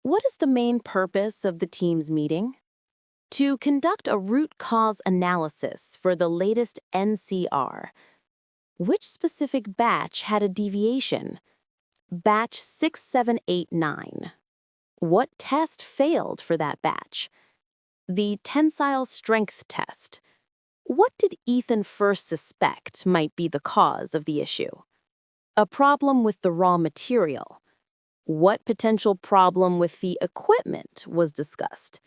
What is the main purpose of the team's meeting? To conduct a root cause analysis for the latest NCR. Which specific batch had a deviation? Batch 6789. What test failed for that batch? The tensile strength test. What did Ethan first suspect might be the cause of the issue? A problem with the raw material. What potential problem with the equipment was discussed?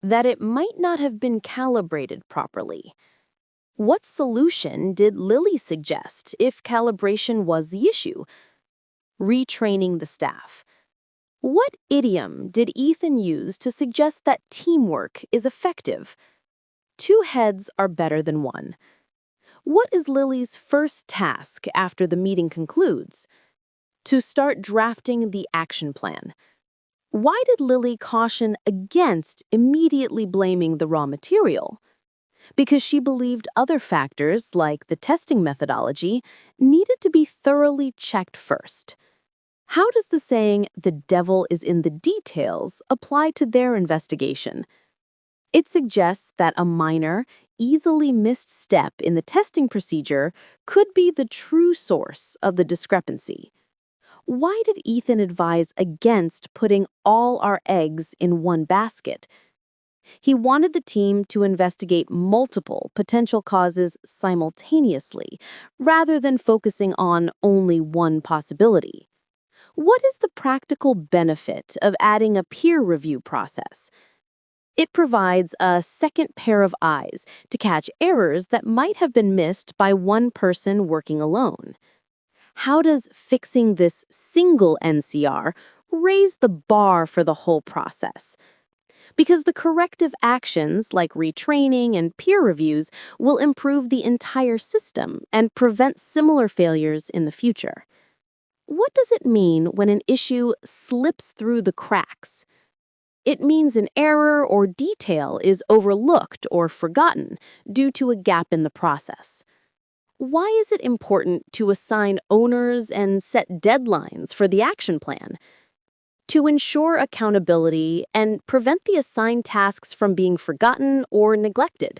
That it might not have been calibrated properly. What solution did Lily suggest if calibration was the issue? Retraining the staff. What idiom did Ethan use to suggest that teamwork is effective? Two heads are better than one. What is Lily's first task after the meeting concludes? To start drafting the action plan. Why did Lily caution against immediately blaming the raw material? Because she believed other factors, like the testing methodology, needed to be thoroughly checked first. How does the saying, "the devil is in the details," apply to their investigation? It suggests that a minor, easily missed step in the testing procedure could be the true source of the discrepancy. Why did Ethan advise against putting all our eggs in one basket? He wanted the team to investigate multiple potential causes simultaneously, rather than focusing on only one possibility. What is the practical benefit of adding a peer review process? It provides a second pair of eyes to catch errors that might have been missed by one person working alone. How does fixing this single NCR raise the bar for the whole process? Because the corrective actions like retraining and peer reviews will improve the entire system and prevent similar failures in the future. What does it mean when an issue slips through the cracks? It means an error or detail is overlooked or forgotten due to a gap in the process. Why is it important to assign owners and set deadlines for the action plan? To ensure accountability and prevent the assigned tasks from being forgotten or neglected.